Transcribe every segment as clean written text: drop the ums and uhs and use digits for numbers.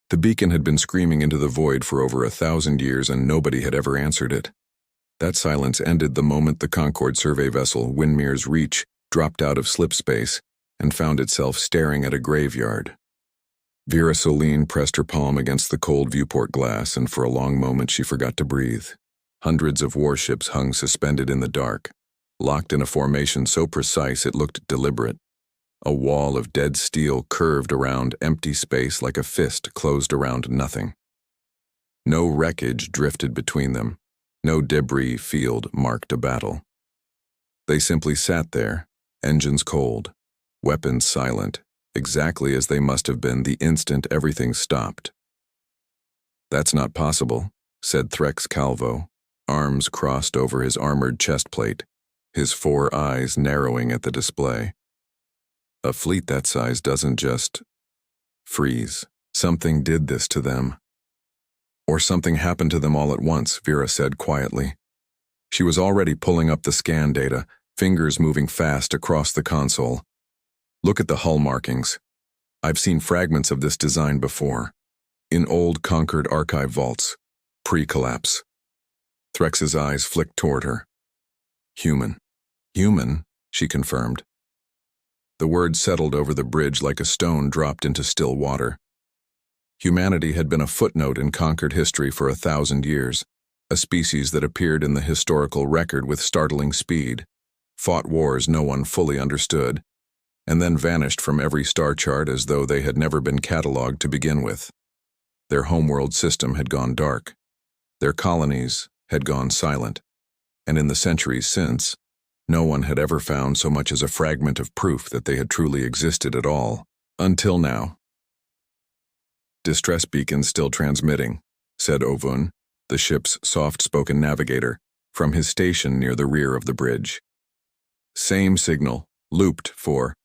The beacon had been screaming into the void for over 1,000 years and nobody had ever answered it. That silence ended the moment the Concorde survey vessel, Winmere's Reach, dropped out of slip space and found itself staring at a graveyard. Vera Soline pressed her palm against the cold viewport glass, and for a long moment she forgot to breathe. Hundreds of warships hung suspended in the dark, locked in a formation so precise it looked deliberate. A wall of dead steel curved around empty space like a fist closed around nothing. No wreckage drifted between them. No debris field marked a battle. They simply sat there, engines cold, weapons silent, exactly as they must have been the instant everything stopped. "That's not possible," said Threx Calvo, arms crossed over his armored chest plate, his 4 eyes narrowing at the display. "A fleet that size doesn't just freeze. Something did this to them." "Or something happened to them all at once," Vera said quietly. She was already pulling up the scan data, fingers moving fast across the console. "Look at the hull markings. I've seen fragments of this design before, in old Concord archive vaults, pre-collapse." Threx's eyes flicked toward her. "Human." "Human," she confirmed. The word settled over the bridge like a stone dropped into still water. Humanity had been a footnote in Concord history for 1,000 years, a species that appeared in the historical record with startling speed, fought wars no one fully understood, and then vanished from every star chart as though they had never been catalogued to begin with. Their homeworld system had gone dark. Their colonies had gone silent, and in the centuries since, no one had ever found so much as a fragment of proof that they had truly existed at all, until now. "Distress beacon still transmitting," said Ovun, the ship's soft-spoken navigator, from his station near the rear of the bridge. "Same signal, looped for..."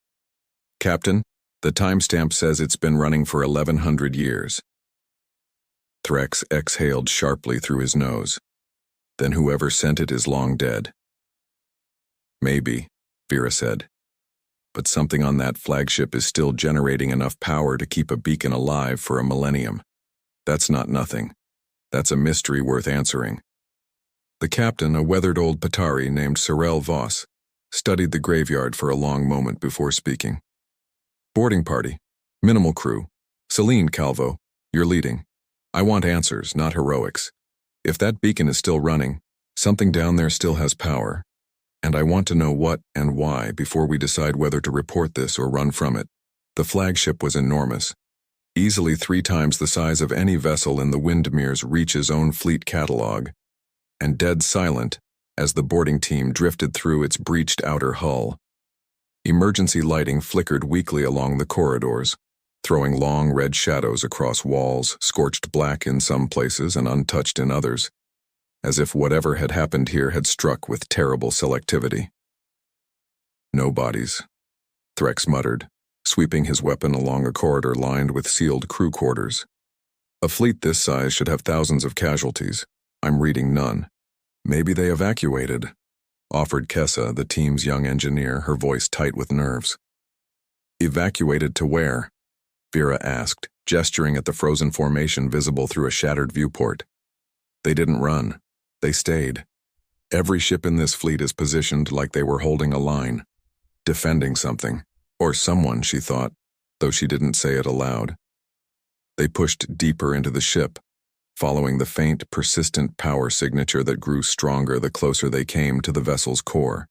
"Captain, the timestamp says it's been running for 1,100 years." Threx exhaled sharply through his nose. "Then whoever sent it is long dead." "Maybe," Vera said. "But something on that flagship is still generating enough power to keep a beacon alive for a millennium. That's not nothing. That's a mystery worth answering." The captain, a weathered old Patari named Sorel Voss, studied the graveyard for a long moment before speaking. "Boarding party. Minimal crew. Celine Calvo, you're leading. I want answers, not heroics. If that beacon is still running, something down there still has power. And I want to know what and why before we decide whether to report this or run from it." The flagship was enormous, easily 3 times the size of any vessel in the Windemere's Reach's own fleet catalog, and dead silent as the boarding team drifted through its breached outer hull. Emergency lighting flickered weakly along the corridors, throwing long red shadows across walls, scorched black in some places and untouched in others, as if whatever had happened here had struck with terrible selectivity. "No bodies," Threx muttered, sweeping his weapon along a corridor lined with sealed crew quarters. "A fleet this size should have thousands of casualties. I'm reading none." "Maybe they evacuated," offered Kessa, the team's young engineer, her voice tight with nerves. "Evacuated to where?" Vera asked, gesturing at the frozen formation visible through a shattered viewport. "They didn't run. They stayed. Every ship in this fleet is positioned like they were holding a line, defending something, or someone, she thought, though she didn't say it aloud. They pushed deeper into the ship, following the faint, persistent power signature that grew stronger the closer they came to the vessel's core.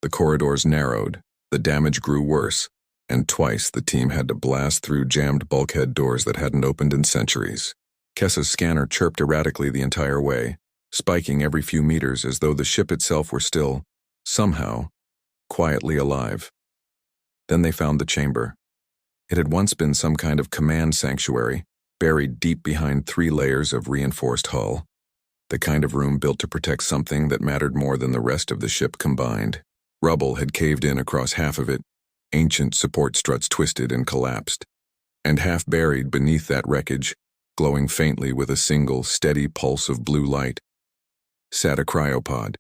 The corridors narrowed, the damage grew worse, and twice the team had to blast through jammed bulkhead doors that hadn't opened in centuries. Kessa's scanner chirped erratically the entire way, spiking every few meters as though the ship itself were still, somehow, quietly alive. Then they found the chamber. It had once been some kind of command sanctuary, buried deep behind 3 layers of reinforced hull, the kind of room built to protect something that mattered more than the rest of the ship combined. Rubble had caved in across half of it, ancient support struts twisted and collapsed, and half buried beneath that wreckage, glowing faintly with a single, steady pulse of blue light, sat a cryopod.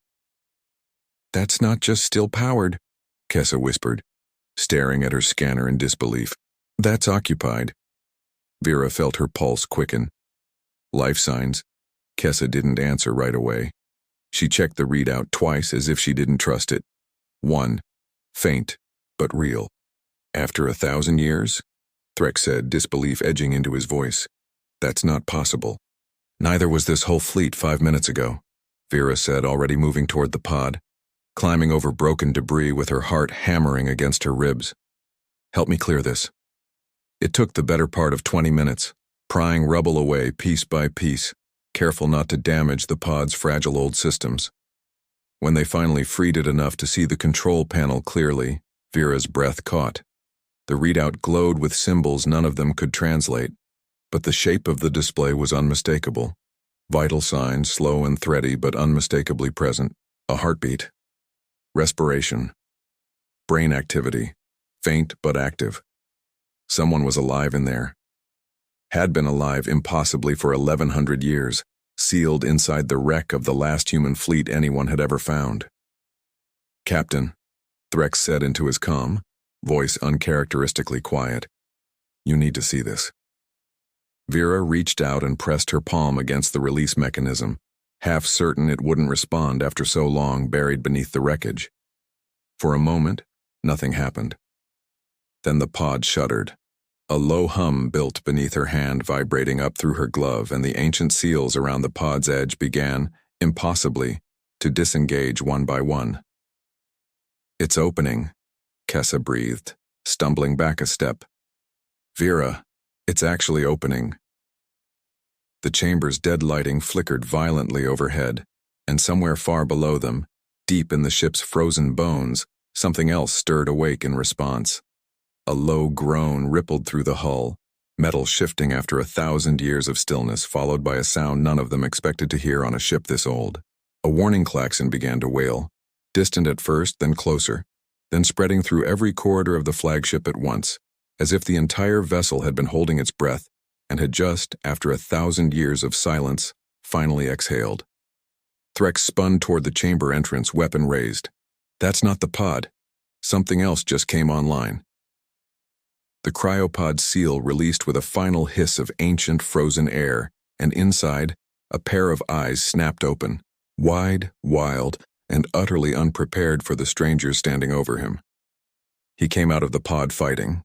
"That's not just still powered," Kessa whispered, staring at her scanner in disbelief. "That's occupied." Vera felt her pulse quicken. Life signs. Kessa didn't answer right away. She checked the readout twice as if she didn't trust it. 1. Faint, but real. After 1,000 years? Threk said, disbelief edging into his voice. That's not possible. Neither was this whole fleet 5 minutes ago, Vera said, already moving toward the pod, climbing over broken debris with her heart hammering against her ribs. Help me clear this. It took the better part of 20 minutes, prying rubble away piece by piece, careful not to damage the pod's fragile old systems. When they finally freed it enough to see the control panel clearly, Vera's breath caught. The readout glowed with symbols none of them could translate, but the shape of the display was unmistakable. Vital signs, slow and thready but unmistakably present. A heartbeat. Respiration. Brain activity. Faint but active. Someone was alive in there. Had been alive impossibly for 1,100 years, sealed inside the wreck of the last human fleet anyone had ever found. Captain, Threk said into his comm, voice uncharacteristically quiet. You need to see this. Vera reached out and pressed her palm against the release mechanism, half certain it wouldn't respond after so long buried beneath the wreckage. For a moment, nothing happened. Then the pod shuddered. A low hum built beneath her hand, vibrating up through her glove, and the ancient seals around the pod's edge began, impossibly, to disengage one by one. It's opening, Kessa breathed, stumbling back a step. Vera, it's actually opening. The chamber's dead lighting flickered violently overhead, and somewhere far below them, deep in the ship's frozen bones, something else stirred awake in response. A low groan rippled through the hull, metal shifting after 1,000 years of stillness, followed by a sound none of them expected to hear on a ship this old. A warning klaxon began to wail, distant at first, then closer, then spreading through every corridor of the flagship at once, as if the entire vessel had been holding its breath and had just, after 1,000 years of silence, finally exhaled. Threk spun toward the chamber entrance, weapon raised. That's not the pod. Something else just came online. The cryopod seal released with a final hiss of ancient frozen air, and inside, a pair of eyes snapped open, wide, wild, and utterly unprepared for the strangers standing over him. He came out of the pod fighting.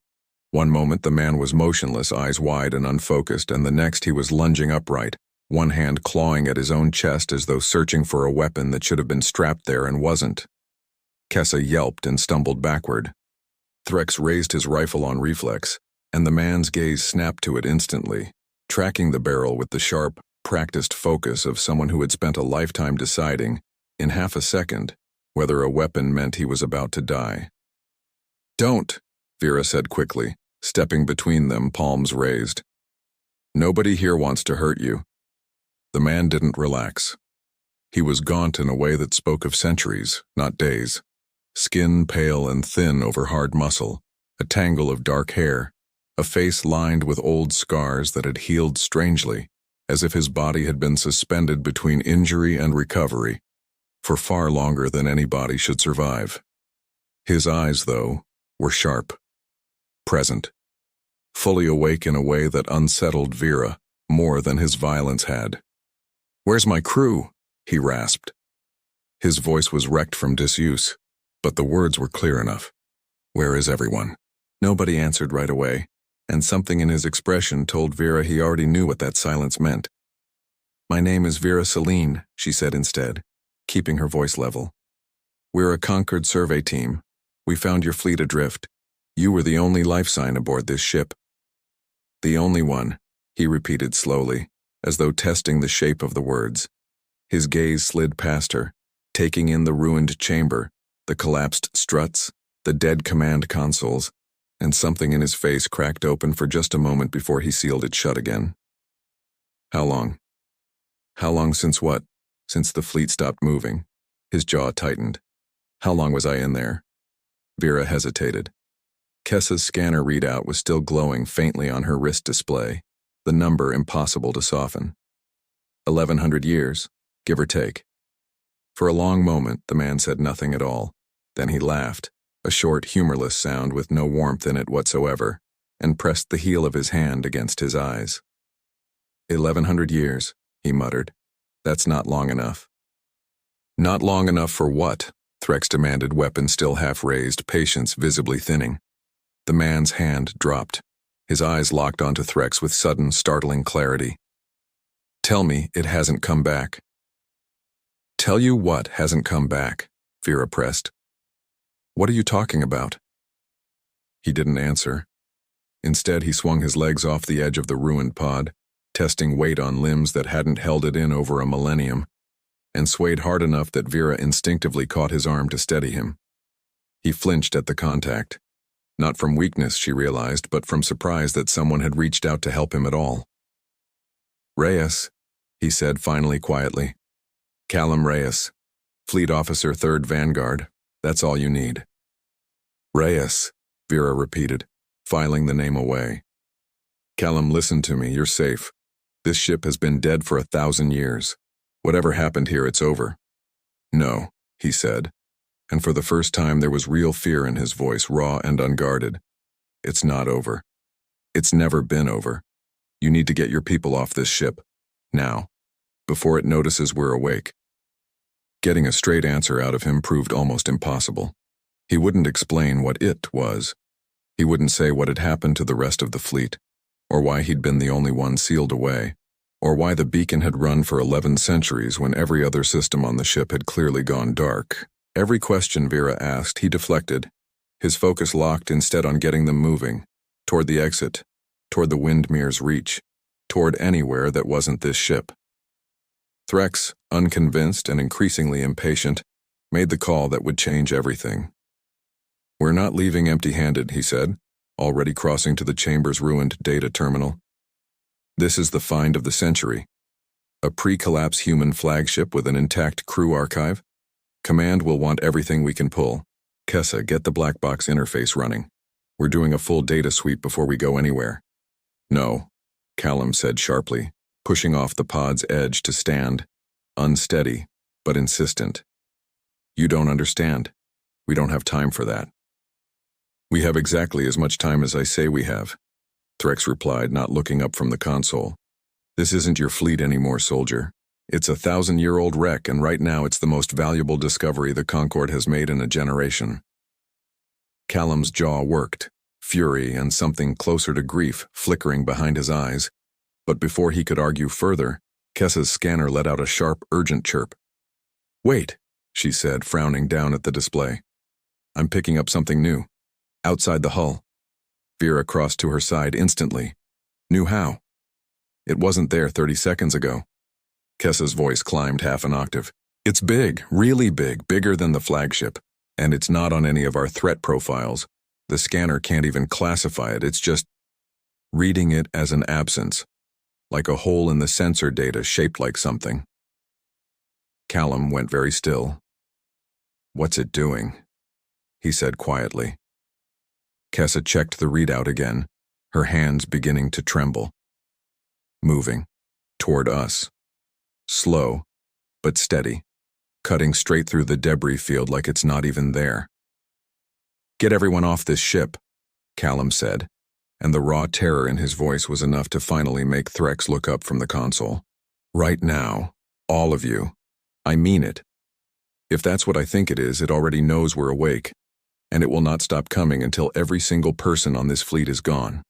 One moment the man was motionless, eyes wide and unfocused, and the next he was lunging upright, one hand clawing at his own chest as though searching for a weapon that should have been strapped there and wasn't. Kessa yelped and stumbled backward. Threx raised his rifle on reflex, and the man's gaze snapped to it instantly, tracking the barrel with the sharp, practiced focus of someone who had spent a lifetime deciding, in half a second, whether a weapon meant he was about to die. Don't, Vera said quickly, stepping between them, palms raised. Nobody here wants to hurt you. The man didn't relax. He was gaunt in a way that spoke of centuries, not days. Skin pale and thin over hard muscle, a tangle of dark hair, a face lined with old scars that had healed strangely, as if his body had been suspended between injury and recovery, for far longer than any body should survive. His eyes, though, were sharp, present, fully awake in a way that unsettled Vera more than his violence had. "Where's my crew?" he rasped. His voice was wrecked from disuse, but the words were clear enough. "Where is everyone?" Nobody answered right away, and something in his expression told Vera he already knew what that silence meant. "My name is Vera Celine," she said instead, keeping her voice level. "We're a Concord survey team. We found your fleet adrift. You were the only life sign aboard this ship." "The only one," he repeated slowly, as though testing the shape of the words. His gaze slid past her, taking in the ruined chamber, the collapsed struts, the dead command consoles, and something in his face cracked open for just a moment before he sealed it shut again. "How long?" "How long since what?" "Since the fleet stopped moving." His jaw tightened. "How long was I in there?" Vera hesitated. Kessa's scanner readout was still glowing faintly on her wrist display, the number impossible to soften. 1,100 years, give or take. For a long moment, the man said nothing at all. Then he laughed, a short, humorless sound with no warmth in it whatsoever, and pressed the heel of his hand against his eyes. 1100 years, he muttered. That's not long enough. Not long enough for what? Threx demanded, weapon still half raised, patience visibly thinning. The man's hand dropped. His eyes locked onto Threx with sudden, startling clarity. Tell me it hasn't come back. Tell you what hasn't come back, Vera pressed. What are you talking about? He didn't answer. Instead, he swung his legs off the edge of the ruined pod, testing weight on limbs that hadn't held it in over a millennium, and swayed hard enough that Vera instinctively caught his arm to steady him. He flinched at the contact. Not from weakness, she realized, but from surprise that someone had reached out to help him at all. Reyes, he said finally quietly. Callum Reyes, Fleet Officer 3rd Vanguard. That's all you need. Reyes, Vera repeated, filing the name away. Callum, listen to me, you're safe. This ship has been dead for 1,000 years. Whatever happened here, it's over. No, he said, and for the first time there was real fear in his voice, raw and unguarded. It's not over. It's never been over. You need to get your people off this ship. Now. Before it notices we're awake. Getting a straight answer out of him proved almost impossible. He wouldn't explain what it was. He wouldn't say what had happened to the rest of the fleet, or why he'd been the only one sealed away, or why the beacon had run for 11 centuries when every other system on the ship had clearly gone dark. Every question Vera asked, he deflected, his focus locked instead on getting them moving, toward the exit, toward the Windmere's reach, toward anywhere that wasn't this ship. Threx, unconvinced and increasingly impatient, made the call that would change everything. We're not leaving empty-handed, he said, already crossing to the chamber's ruined data terminal. This is the find of the century. A pre-collapse human flagship with an intact crew archive. Command will want everything we can pull. Kessa, get the black box interface running. We're doing a full data sweep before we go anywhere. No, Callum said sharply, pushing off the pod's edge to stand, unsteady, but insistent. You don't understand. We don't have time for that. We have exactly as much time as I say we have, Threx replied, not looking up from the console. This isn't your fleet anymore, soldier. It's a 1,000-year-old wreck, and right now it's the most valuable discovery the Concord has made in a generation. Callum's jaw worked, fury and something closer to grief flickering behind his eyes, but before he could argue further, Kessa's scanner let out a sharp, urgent chirp. Wait, she said, frowning down at the display. I'm picking up something new. Outside the hull. Vera crossed to her side instantly. Knew how. It wasn't there 30 seconds ago. Kessa's voice climbed half an octave. It's big, really big, bigger than the flagship, and it's not on any of our threat profiles. The scanner can't even classify it, it's just reading it as an absence, like a hole in the sensor data shaped like something. Callum went very still. What's it doing? He said quietly. Kessa checked the readout again, her hands beginning to tremble. Moving. Toward us. Slow, but steady, cutting straight through the debris field like it's not even there. Get everyone off this ship, Callum said, and the raw terror in his voice was enough to finally make Threx look up from the console. Right now, all of you. I mean it. If that's what I think it is, it already knows we're awake, and it will not stop coming until every single person on this fleet is gone.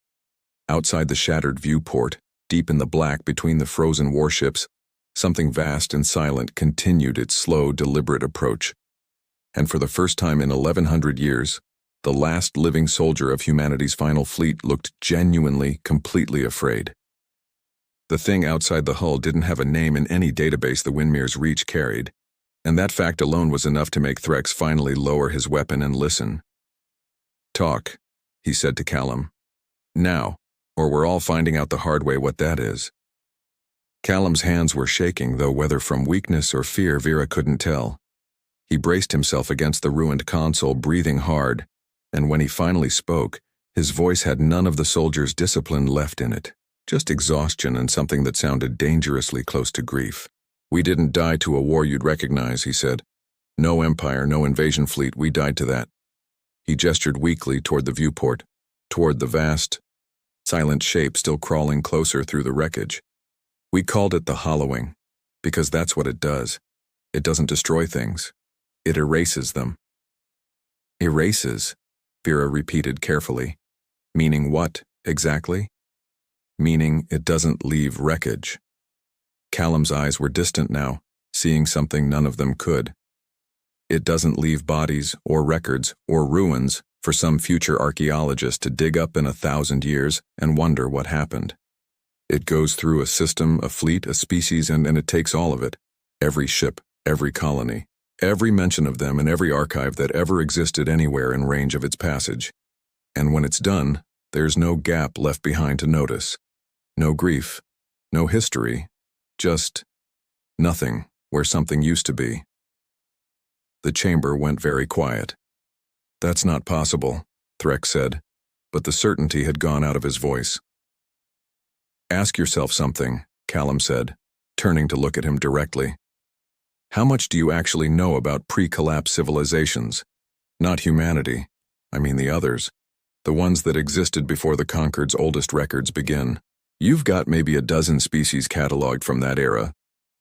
Outside the shattered viewport, deep in the black between the frozen warships, something vast and silent continued its slow, deliberate approach. And for the first time in 1100 years, the last living soldier of humanity's final fleet looked genuinely, completely afraid. The thing outside the hull didn't have a name in any database the Windmere's reach carried, and that fact alone was enough to make Threx finally lower his weapon and listen. Talk, he said to Callum. Now, or we're all finding out the hard way what that is. Callum's hands were shaking, though whether from weakness or fear Vera couldn't tell. He braced himself against the ruined console, breathing hard, and when he finally spoke, his voice had none of the soldier's discipline left in it, just exhaustion and something that sounded dangerously close to grief. We didn't die to a war you'd recognize, he said. No empire, no invasion fleet, we died to that. He gestured weakly toward the viewport, toward the vast, silent shape still crawling closer through the wreckage. We called it the hollowing, because that's what it does. It doesn't destroy things. It erases them. Erases, Vera repeated carefully. Meaning what, exactly? Meaning it doesn't leave wreckage. Callum's eyes were distant now, seeing something none of them could. It doesn't leave bodies or records or ruins for some future archaeologist to dig up in 1,000 years and wonder what happened. It goes through a system, a fleet, a species, and it takes all of it. Every ship, every colony, every mention of them in every archive that ever existed anywhere in range of its passage. And when it's done, there's no gap left behind to notice. No grief, no history, just nothing where something used to be. The chamber went very quiet. That's not possible, Threx said, but the certainty had gone out of his voice. Ask yourself something, Callum said, turning to look at him directly. How much do you actually know about pre-collapse civilizations? Not humanity, I mean the others, the ones that existed before the Concord's oldest records begin. You've got maybe a dozen species cataloged from that era.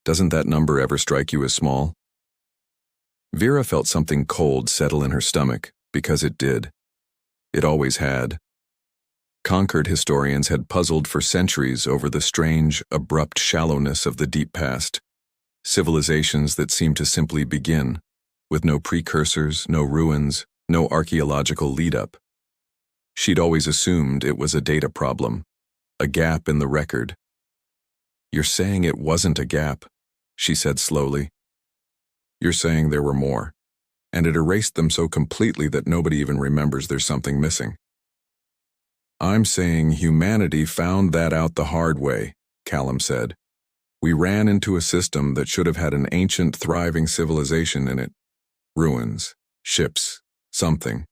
Doesn't that number ever strike you as small? Vera felt something cold settle in her stomach, because it did. It always had. Concord historians had puzzled for centuries over the strange, abrupt shallowness of the deep past. Civilizations that seemed to simply begin, with no precursors, no ruins, no archaeological lead-up. She'd always assumed it was a data problem, a gap in the record. You're saying it wasn't a gap, she said slowly. You're saying there were more, and it erased them so completely that nobody even remembers there's something missing. I'm saying humanity found that out the hard way, Callum said. We ran into a system that should have had an ancient, thriving civilization in it. Ruins, ships, something.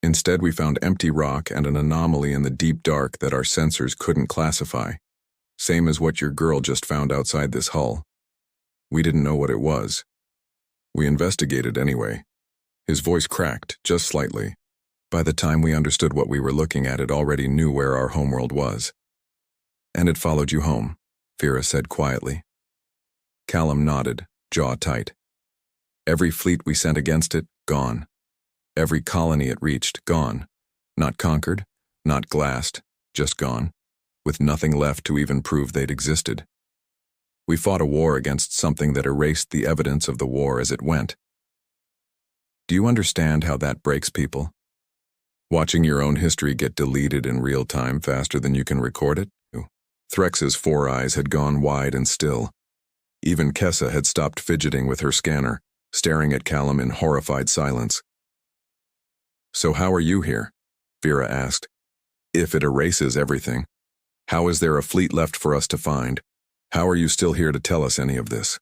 Instead, we found empty rock and an anomaly in the deep dark that our sensors couldn't classify. Same as what your girl just found outside this hull. We didn't know what it was. We investigated anyway. His voice cracked, just slightly. By the time we understood what we were looking at, it already knew where our homeworld was. And it followed you home, Vera said quietly. Callum nodded, jaw tight. Every fleet we sent against it, gone. Every colony it reached, gone. Not conquered, not glassed, just gone, with nothing left to even prove they'd existed. We fought a war against something that erased the evidence of the war as it went. Do you understand how that breaks people? Watching your own history get deleted in real time faster than you can record it? Threx's 4 eyes had gone wide and still. Even Kessa had stopped fidgeting with her scanner, staring at Callum in horrified silence. So how are you here? Vera asked. If it erases everything, how is there a fleet left for us to find? How are you still here to tell us any of this?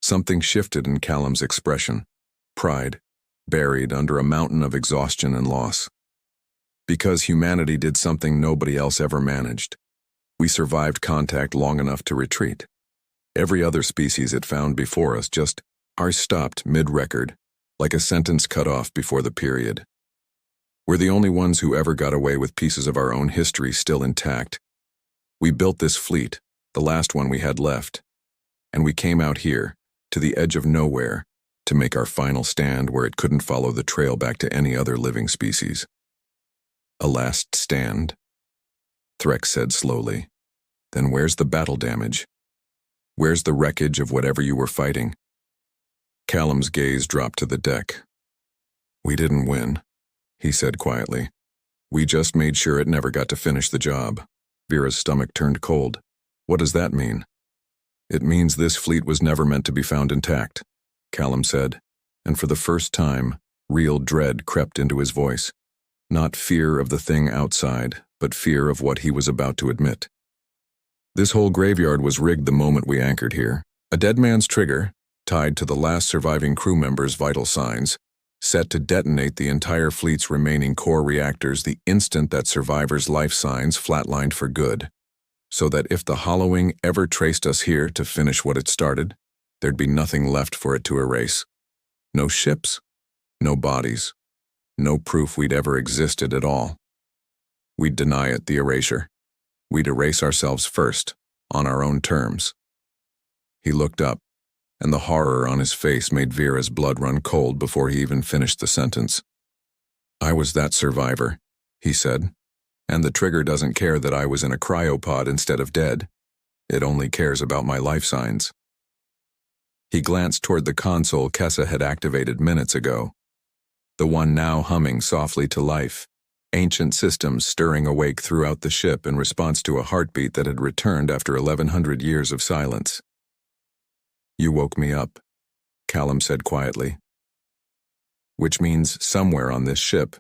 Something shifted in Callum's expression. Pride, buried under a mountain of exhaustion and loss. Because humanity did something nobody else ever managed. We survived contact long enough to retreat. Every other species it found before us ours stopped mid-record, like a sentence cut off before the period. We're the only ones who ever got away with pieces of our own history still intact. We built this fleet, the last one we had left, and we came out here, to the edge of nowhere, to make our final stand where it couldn't follow the trail back to any other living species. A last stand? Threx said slowly. Then where's the battle damage? Where's the wreckage of whatever you were fighting? Callum's gaze dropped to the deck. We didn't win, he said quietly. We just made sure it never got to finish the job. Vera's stomach turned cold. What does that mean? It means this fleet was never meant to be found intact, Callum said, and for the first time, real dread crept into his voice. Not fear of the thing outside, but fear of what he was about to admit. This whole graveyard was rigged the moment we anchored here. A dead man's trigger, tied to the last surviving crew member's vital signs, set to detonate the entire fleet's remaining core reactors the instant that survivor's life signs flatlined for good, so that if the hollowing ever traced us here to finish what it started, there'd be nothing left for it to erase. No ships, no bodies, no proof we'd ever existed at all. We'd deny it the erasure. We'd erase ourselves first, on our own terms. He looked up, and the horror on his face made Vera's blood run cold before he even finished the sentence. I was that survivor, he said, and the trigger doesn't care that I was in a cryopod instead of dead. It only cares about my life signs. He glanced toward the console Kessa had activated minutes ago, the one now humming softly to life, ancient systems stirring awake throughout the ship in response to a heartbeat that had returned after 1,100 years of silence. You woke me up, Callum said quietly. Which means somewhere on this ship,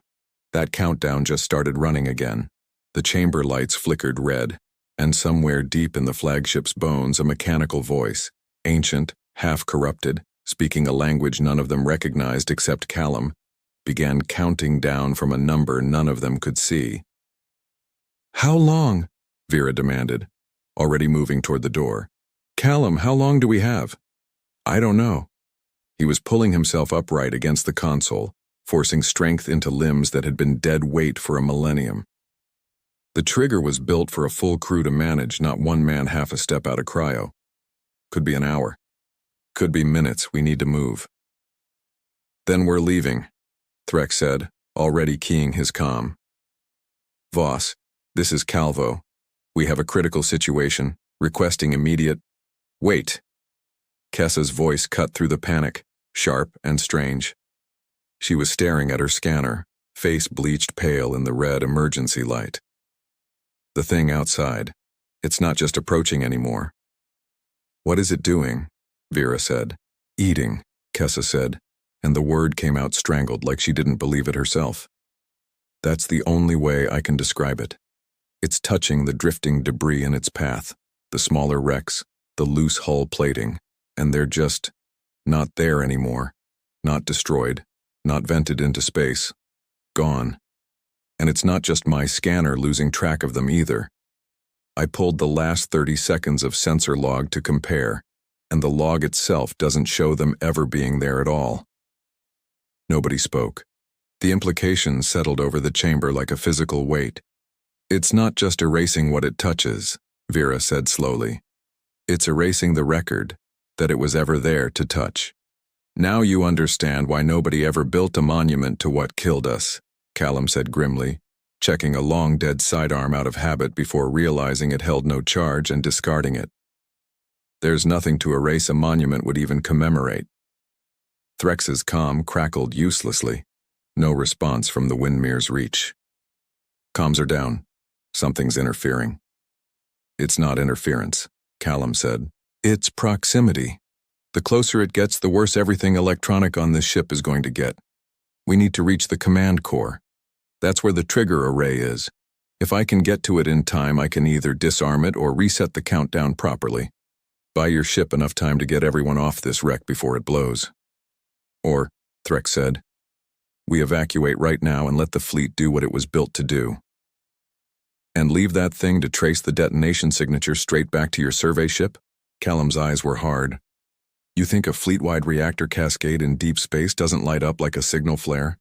that countdown just started running again. The chamber lights flickered red, and somewhere deep in the flagship's bones a mechanical voice, ancient, half-corrupted, speaking a language none of them recognized except Callum, began counting down from a number none of them could see. How long? Vera demanded, already moving toward the door. Callum, how long do we have? I don't know. He was pulling himself upright against the console, forcing strength into limbs that had been dead weight for a millennium. The trigger was built for a full crew to manage, not one man half a step out of cryo. Could be an hour. Could be minutes. We need to move. Then we're leaving, Threx said, already keying his comm. Voss, this is Calvo. We have a critical situation, requesting immediate... Wait. Kessa's voice cut through the panic, sharp and strange. She was staring at her scanner, face bleached pale in the red emergency light. The thing outside. It's not just approaching anymore. What is it doing? Vera said. Eating, Kessa said, and the word came out strangled like she didn't believe it herself. That's the only way I can describe it. It's touching the drifting debris in its path, the smaller wrecks, the loose hull plating, and they're just not there anymore, not destroyed, not vented into space, gone. And it's not just my scanner losing track of them either. I pulled the last 30 seconds of sensor log to compare, and the log itself doesn't show them ever being there at all. Nobody spoke. The implications settled over the chamber like a physical weight. It's not just erasing what it touches, Vera said slowly. It's erasing the record that it was ever there to touch. Now you understand why nobody ever built a monument to what killed us, Callum said grimly, checking a long-dead sidearm out of habit before realizing it held no charge and discarding it. There's nothing to erase a monument would even commemorate. Threx's comm crackled uselessly. No response from the Windmere's reach. Comms are down. Something's interfering. It's not interference, Callum said. It's proximity. The closer it gets, the worse everything electronic on this ship is going to get. We need to reach the command core. That's where the trigger array is. If I can get to it in time, I can either disarm it or reset the countdown properly. Buy your ship enough time to get everyone off this wreck before it blows. Or, Threx said, we evacuate right now and let the fleet do what it was built to do. And leave that thing to trace the detonation signature straight back to your survey ship? Callum's eyes were hard. You think a fleet-wide reactor cascade in deep space doesn't light up like a signal flare?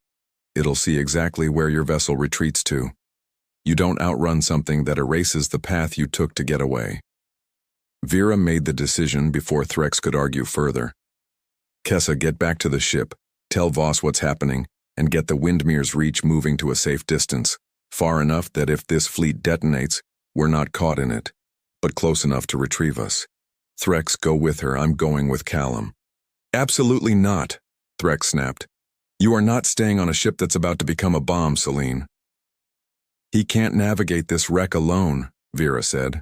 It'll see exactly where your vessel retreats to. You don't outrun something that erases the path you took to get away. Vera made the decision before Threx could argue further. Kessa, get back to the ship, tell Voss what's happening, and get the Windmere's reach moving to a safe distance, far enough that if this fleet detonates, we're not caught in it, but close enough to retrieve us. Threx, go with her. I'm going with Callum. Absolutely not, Threx snapped. You are not staying on a ship that's about to become a bomb, Celine. He can't navigate this wreck alone, Vera said,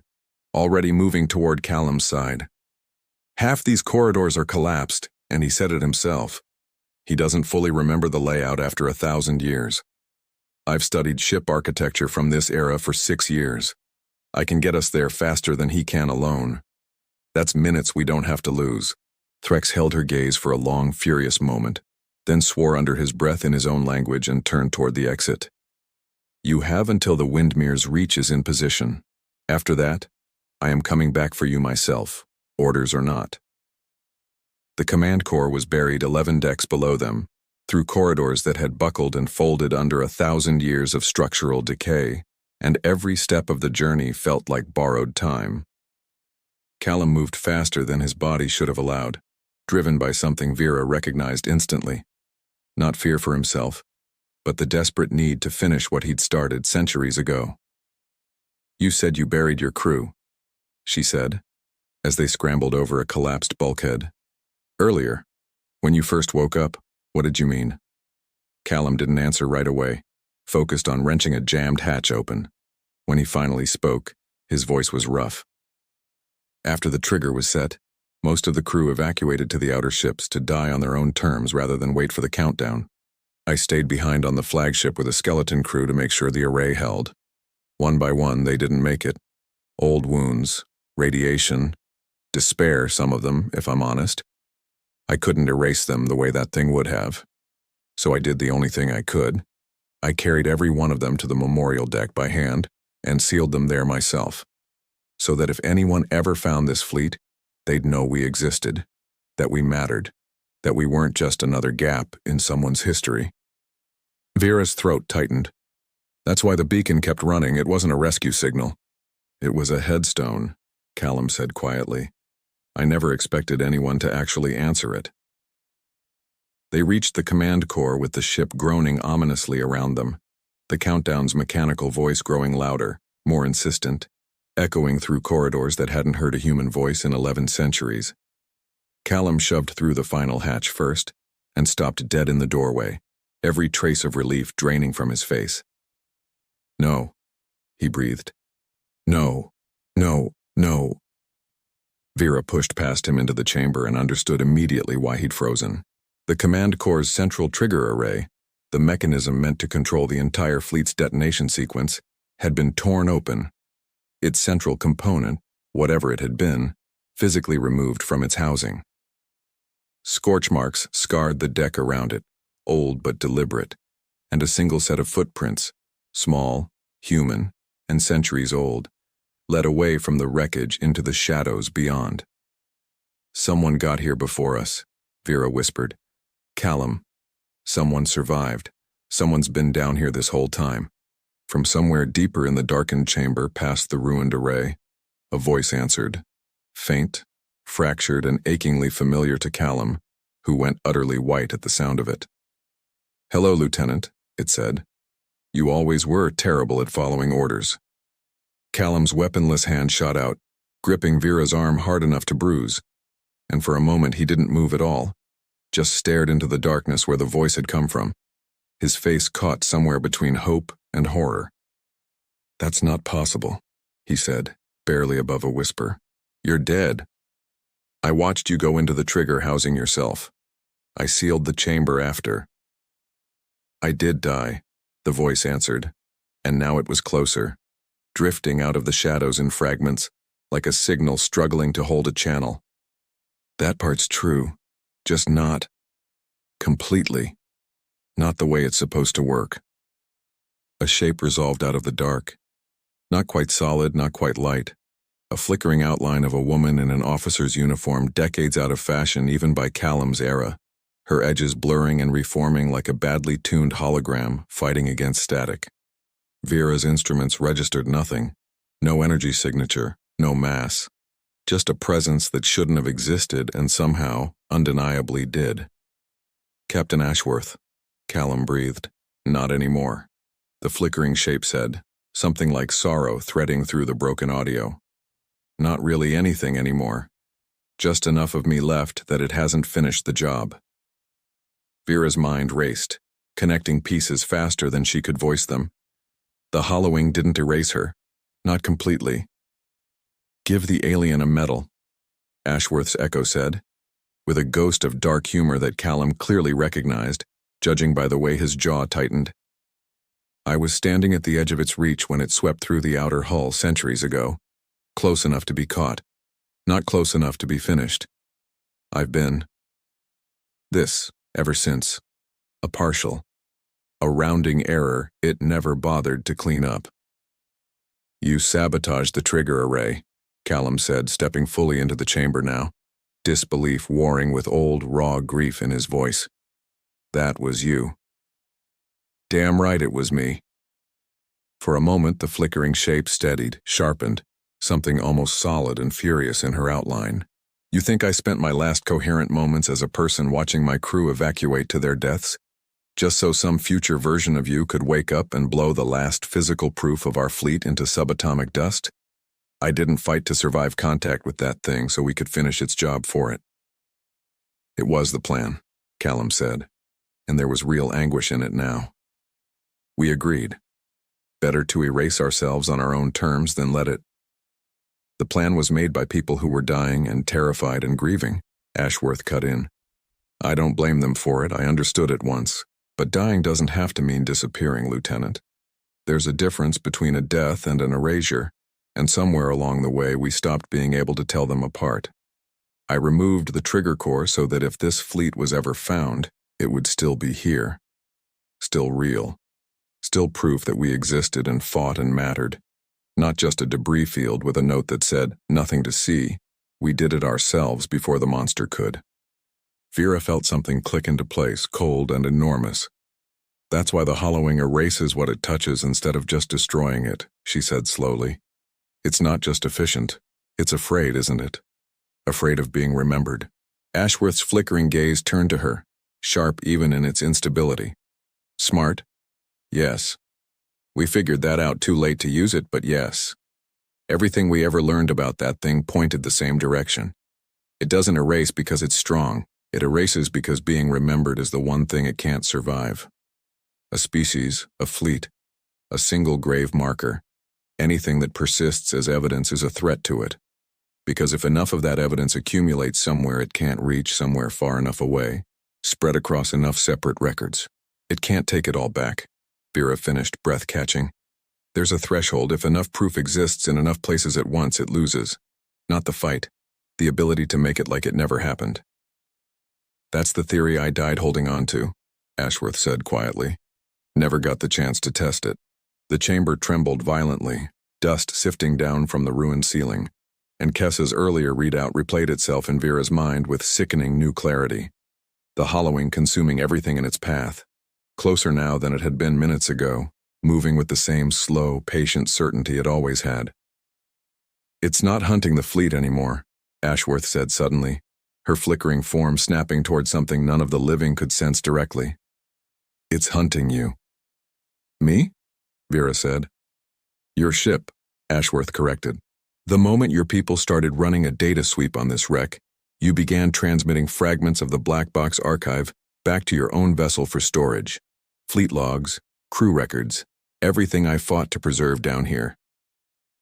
already moving toward Callum's side. Half these corridors are collapsed, and he said it himself. He doesn't fully remember the layout after 1,000 years. I've studied ship architecture from this era for 6 years. I can get us there faster than he can alone. That's minutes we don't have to lose. Threx held her gaze for a long, furious moment, then swore under his breath in his own language and turned toward the exit. You have until the Windmere's reach is in position. After that, I am coming back for you myself, orders or not. The command core was buried 11 decks below them, through corridors that had buckled and folded under 1,000 years of structural decay, and every step of the journey felt like borrowed time. Callum moved faster than his body should have allowed, driven by something Vera recognized instantly. Not fear for himself, but the desperate need to finish what he'd started centuries ago. "You said you buried your crew," she said, as they scrambled over a collapsed bulkhead. "Earlier, when you first woke up, what did you mean?" Callum didn't answer right away, focused on wrenching a jammed hatch open. When he finally spoke, his voice was rough. "After the trigger was set, most of the crew evacuated to the outer ships to die on their own terms rather than wait for the countdown. I stayed behind on the flagship with a skeleton crew to make sure the array held. One by one, they didn't make it. Old wounds, radiation, despair, some of them, if I'm honest. I couldn't erase them the way that thing would have. So I did the only thing I could. I carried every one of them to the memorial deck by hand and sealed them there myself, so that if anyone ever found this fleet, they'd know we existed, that we mattered, that we weren't just another gap in someone's history." Vera's throat tightened. "That's why the beacon kept running. It wasn't a rescue signal. It was a headstone," Callum said quietly. "I never expected anyone to actually answer it." They reached the command core with the ship groaning ominously around them, the countdown's mechanical voice growing louder, more insistent, echoing through corridors that hadn't heard a human voice in 11 centuries. Callum shoved through the final hatch first and stopped dead in the doorway, every trace of relief draining from his face. "No," he breathed. "No, no, no." Vera pushed past him into the chamber and understood immediately why he'd frozen. The command core's central trigger array, the mechanism meant to control the entire fleet's detonation sequence, had been torn open. Its central component, whatever it had been, physically removed from its housing. Scorch marks scarred the deck around it, old but deliberate, and a single set of footprints, small, human, and centuries old, led away from the wreckage into the shadows beyond. "Someone got here before us," Vera whispered. "Callum, someone survived. Someone's been down here this whole time." From somewhere deeper in the darkened chamber past the ruined array, a voice answered, faint, fractured, and achingly familiar to Callum, who went utterly white at the sound of it. "Hello, Lieutenant," it said. "You always were terrible at following orders." Callum's weaponless hand shot out, gripping Vera's arm hard enough to bruise, and for a moment he didn't move at all, just stared into the darkness where the voice had come from, his face caught somewhere between hope and horror. "That's not possible," he said, barely above a whisper. "You're dead. I watched you go into the trigger housing yourself. I sealed the chamber after." "I did die," the voice answered, and now it was closer, drifting out of the shadows in fragments, like a signal struggling to hold a channel. "That part's true, just not completely. Not the way it's supposed to work." A shape resolved out of the dark. Not quite solid, not quite light. A flickering outline of a woman in an officer's uniform, decades out of fashion even by Callum's era, her edges blurring and reforming like a badly tuned hologram fighting against static. Vera's instruments registered nothing. No energy signature, no mass. Just a presence that shouldn't have existed and somehow, undeniably did. "Captain Ashworth," Callum breathed. "Not anymore." The flickering shape said, something like sorrow threading through the broken audio. "Not really anything anymore. Just enough of me left that it hasn't finished the job." Vera's mind raced, connecting pieces faster than she could voice them. The hollowing didn't erase her. Not completely. "Give the alien a medal," Ashworth's echo said, with a ghost of dark humor that Callum clearly recognized, judging by the way his jaw tightened. "I was standing at the edge of its reach when it swept through the outer hull centuries ago. Close enough to be caught. Not close enough to be finished. I've been this ever since. A partial. A rounding error it never bothered to clean up." "You sabotaged the trigger array," Callum said, stepping fully into the chamber now, disbelief warring with old, raw grief in his voice. "That was you." "Damn right it was me." For a moment, the flickering shape steadied, sharpened, something almost solid and furious in her outline. You think I spent my last coherent moments as a person watching my crew evacuate to their deaths? Just so some future version of you could wake up and blow the last physical proof of our fleet into subatomic dust? I didn't fight to survive contact with that thing so we could finish its job for it. It was the plan, Callum said, and there was real anguish in it now. We agreed. Better to erase ourselves on our own terms than let it. The plan was made by people who were dying and terrified and grieving, Ashworth cut in. I don't blame them for it, I understood it once. But dying doesn't have to mean disappearing, Lieutenant. There's a difference between a death and an erasure, and somewhere along the way we stopped being able to tell them apart. I removed the trigger core so that if this fleet was ever found, it would still be here. Still real. Still proof that we existed and fought and mattered. Not just a debris field with a note that said, nothing to see. We did it ourselves before the monster could. Vera felt something click into place, cold and enormous. That's why the hollowing erases what it touches instead of just destroying it, she said slowly. It's not just efficient. It's afraid, isn't it? Afraid of being remembered. Ashworth's flickering gaze turned to her, sharp even in its instability. Smart? Yes. We figured that out too late to use it, but yes. Everything we ever learned about that thing pointed the same direction. It doesn't erase because it's strong. It erases because being remembered is the one thing it can't survive. A species, a fleet, a single grave marker. Anything that persists as evidence is a threat to it. Because if enough of that evidence accumulates somewhere it can't reach somewhere far enough away, spread across enough separate records, it can't take it all back. Vera finished, breath-catching. There's a threshold. If enough proof exists in enough places at once, it loses. Not the fight. The ability to make it like it never happened. That's the theory I died holding on to, Ashworth said quietly. Never got the chance to test it. The chamber trembled violently, dust sifting down from the ruined ceiling, and Kessa's earlier readout replayed itself in Vera's mind with sickening new clarity. The hollowing consuming everything in its path. Closer now than it had been minutes ago, moving with the same slow, patient certainty it always had. It's not hunting the fleet anymore, Ashworth said suddenly, her flickering form snapping toward something none of the living could sense directly. It's hunting you. Me? Vera said. Your ship, Ashworth corrected. The moment your people started running a data sweep on this wreck, you began transmitting fragments of the black box archive back to your own vessel for storage. Fleet logs, crew records, everything I fought to preserve down here.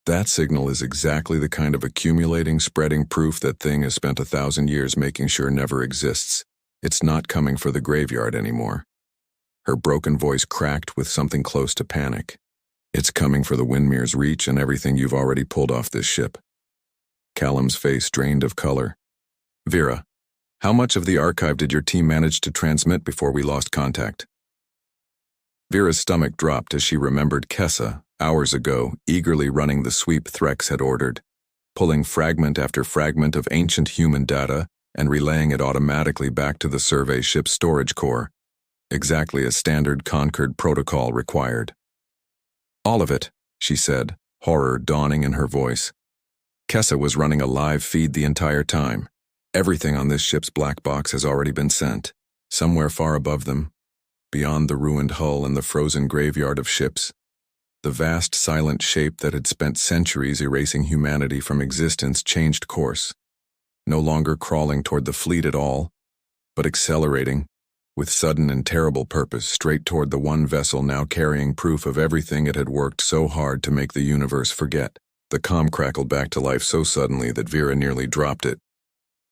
That signal is exactly the kind of accumulating, spreading proof that thing has spent 1,000 years making sure never exists. It's not coming for the graveyard anymore. Her broken voice cracked with something close to panic. It's coming for the Windmere's Reach and everything you've already pulled off this ship. Callum's face drained of color. Vera, how much of the archive did your team manage to transmit before we lost contact? Vera's stomach dropped as she remembered Kessa, hours ago, eagerly running the sweep Threx had ordered, pulling fragment after fragment of ancient human data and relaying it automatically back to the survey ship's storage core, exactly as standard Concord protocol required. All of it, she said, horror dawning in her voice. Kessa was running a live feed the entire time. Everything on this ship's black box has already been sent. Somewhere far above them, beyond the ruined hull and the frozen graveyard of ships, the vast silent shape that had spent centuries erasing humanity from existence changed course, no longer crawling toward the fleet at all, but accelerating, with sudden and terrible purpose, straight toward the one vessel now carrying proof of everything it had worked so hard to make the universe forget. The comm crackled back to life so suddenly that Vera nearly dropped it.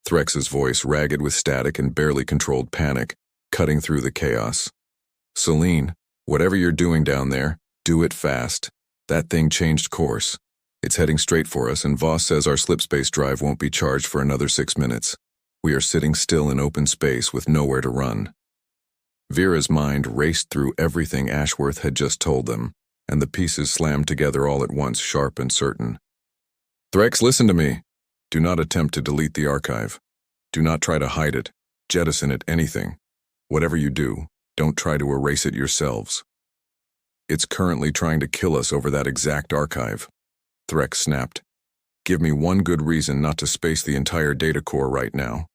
Threx's voice, ragged with static and barely controlled panic, cutting through the chaos. Celine, whatever you're doing down there, do it fast. That thing changed course. It's heading straight for us, and Voss says our slipspace drive won't be charged for another 6 minutes. We are sitting still in open space with nowhere to run. Vera's mind raced through everything Ashworth had just told them, and the pieces slammed together all at once, sharp and certain. Threx, listen to me. Do not attempt to delete the archive. Do not try to hide it, jettison it, anything. Whatever you do, don't try to erase it yourselves. It's currently trying to kill us over that exact archive. Threx snapped. Give me one good reason not to space the entire data core right now.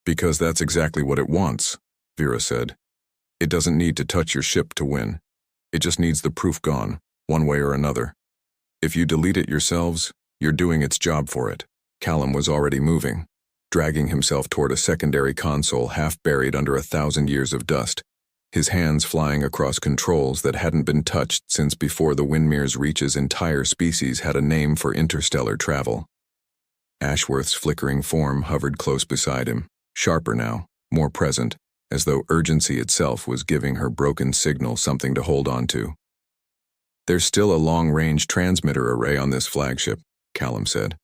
Because that's exactly what it wants, Vera said. It doesn't need to touch your ship to win. It just needs the proof gone, one way or another. If you delete it yourselves, you're doing its job for it. Callum was already moving, dragging himself toward a secondary console half buried under 1,000 years of dust, his hands flying across controls that hadn't been touched since before the Windmere's Reach's entire species had a name for interstellar travel. Ashworth's flickering form hovered close beside him, sharper now, more present, as though urgency itself was giving her broken signal something to hold on to. There's still a long-range transmitter array on this flagship, Callum said.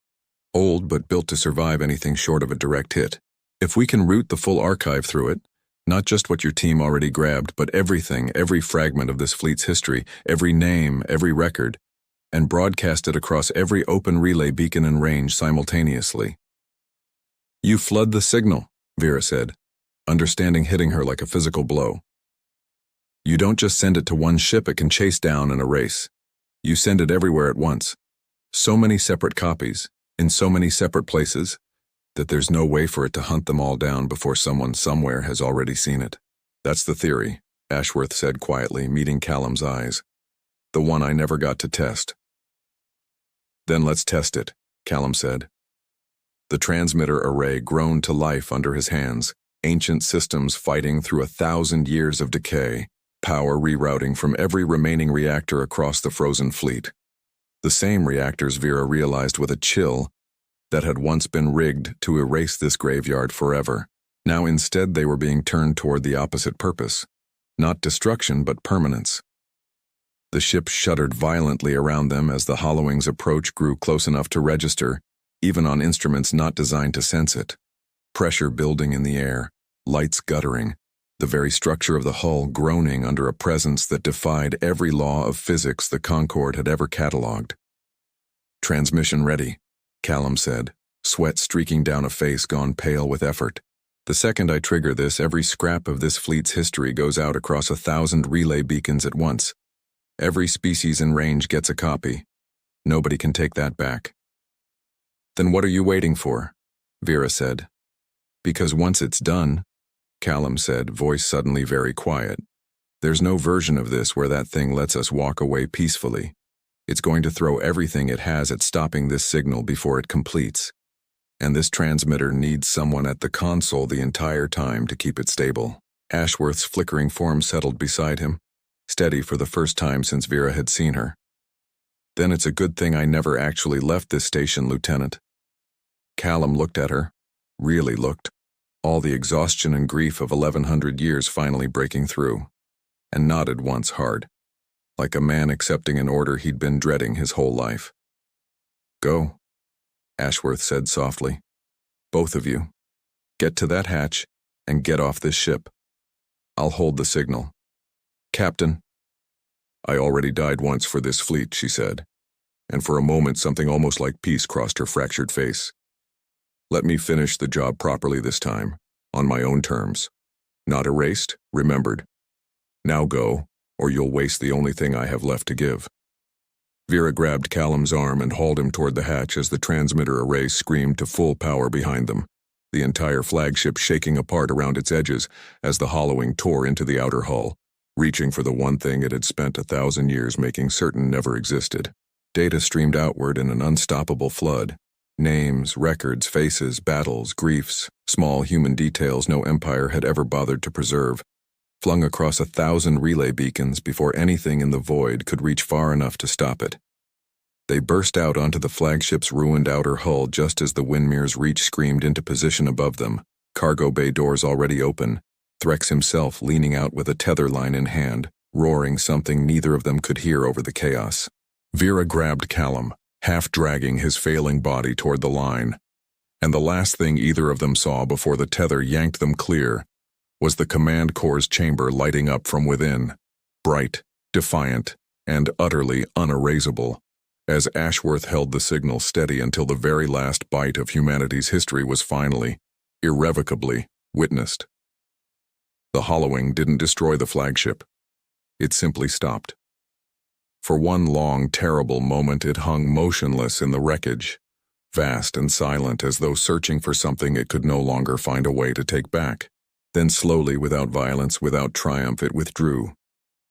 Old but built to survive anything short of a direct hit. If we can route the full archive through it, not just what your team already grabbed, but everything, every fragment of this fleet's history, every name, every record, and broadcast it across every open relay beacon and range simultaneously. You flood the signal, Vera said, understanding hitting her like a physical blow. You don't just send it to one ship it can chase down and erase. You send it everywhere at once. So many separate copies, in so many separate places, that there's no way for it to hunt them all down before someone somewhere has already seen it. That's the theory, Ashworth said quietly, meeting Callum's eyes. The one I never got to test. Then let's test it, Callum said. The transmitter array groaned to life under his hands, ancient systems fighting through 1,000 years of decay, power rerouting from every remaining reactor across the frozen fleet. The same reactors Vera realized with a chill that had once been rigged to erase this graveyard forever. Now instead they were being turned toward the opposite purpose. Not destruction, but permanence. The ship shuddered violently around them as the hollowing's approach grew close enough to register, even on instruments not designed to sense it. Pressure building in the air, lights guttering, the very structure of the hull groaning under a presence that defied every law of physics the Concorde had ever catalogued. Transmission ready, Callum said, sweat streaking down a face gone pale with effort. The second I trigger this, every scrap of this fleet's history goes out across 1,000 relay beacons at once. Every species in range gets a copy. Nobody can take that back. Then what are you waiting for? Vera said. Because once it's done, Callum said, voice suddenly very quiet, there's no version of this where that thing lets us walk away peacefully. It's going to throw everything it has at stopping this signal before it completes. And this transmitter needs someone at the console the entire time to keep it stable. Ashworth's flickering form settled beside him, steady for the first time since Vera had seen her. Then it's a good thing I never actually left this station, Lieutenant. Callum looked at her, really looked, all the exhaustion and grief of 1,100 years finally breaking through, and nodded once hard, like a man accepting an order he'd been dreading his whole life. Go, Ashworth said softly. Both of you. Get to that hatch and get off this ship. I'll hold the signal. Captain. I already died once for this fleet, she said, and for a moment something almost like peace crossed her fractured face. Let me finish the job properly this time, on my own terms. Not erased, remembered. Now go, or you'll waste the only thing I have left to give. Vera grabbed Callum's arm and hauled him toward the hatch as the transmitter array screamed to full power behind them, the entire flagship shaking apart around its edges as the hollowing tore into the outer hull, reaching for the one thing it had spent 1,000 years making certain never existed. Data streamed outward in an unstoppable flood. Names, records, faces, battles, griefs, small human details no empire had ever bothered to preserve, flung across 1,000 relay beacons before anything in the void could reach far enough to stop it. They burst out onto the flagship's ruined outer hull just as the Windmere's Reach screamed into position above them, cargo bay doors already open, Threx himself leaning out with a tether line in hand, roaring something neither of them could hear over the chaos. Vera grabbed Callum, half dragging his failing body toward the line, and the last thing either of them saw before the tether yanked them clear was the command core's chamber lighting up from within, bright, defiant, and utterly unerasable, as Ashworth held the signal steady until the very last bite of humanity's history was finally, irrevocably, witnessed. The hollowing didn't destroy the flagship. It simply stopped. For one long, terrible moment, it hung motionless in the wreckage, vast and silent as though searching for something it could no longer find a way to take back. Then slowly, without violence, without triumph, it withdrew,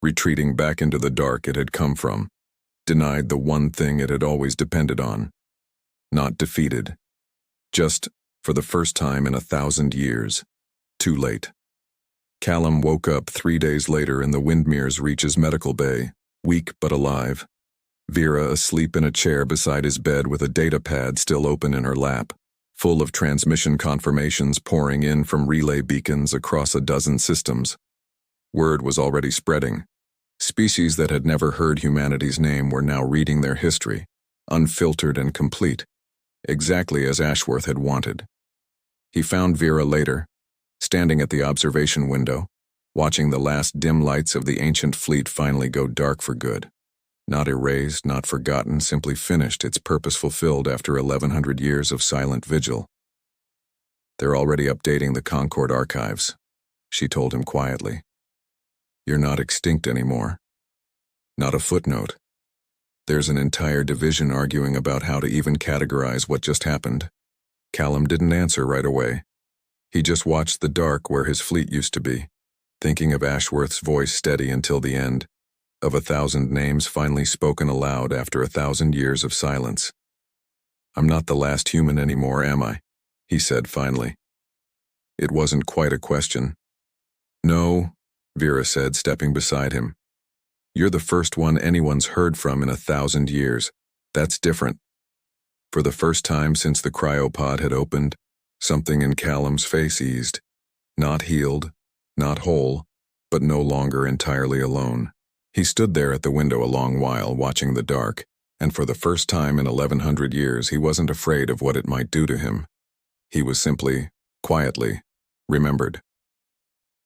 retreating back into the dark it had come from, denied the one thing it had always depended on. Not defeated. Just, for the first time in 1,000 years, too late. Callum woke up 3 days later in the Windmere's Reach's medical bay, weak but alive. Vera asleep in a chair beside his bed with a data pad still open in her lap, full of transmission confirmations pouring in from relay beacons across a dozen systems. Word was already spreading. Species that had never heard humanity's name were now reading their history, unfiltered and complete, exactly as Ashworth had wanted. He found Vera later, standing at the observation window, watching the last dim lights of the ancient fleet finally go dark for good. Not erased, not forgotten, simply finished, its purpose fulfilled after 1,100 years of silent vigil. "They're already updating the Concord archives," she told him quietly. "You're not extinct anymore. Not a footnote. There's an entire division arguing about how to even categorize what just happened." Callum didn't answer right away. He just watched the dark where his fleet used to be, thinking of Ashworth's voice steady until the end, of 1,000 names finally spoken aloud after 1,000 years of silence. "I'm not the last human anymore, am I?" he said finally. It wasn't quite a question. "No," Vera said, stepping beside him. "You're the first one anyone's heard from in 1,000 years. That's different." For the first time since the cryopod had opened, something in Callum's face eased. Not healed, not whole, but no longer entirely alone. He stood there at the window a long while, watching the dark, and for the first time in 1,100 years he wasn't afraid of what it might do to him. He was simply, quietly, remembered.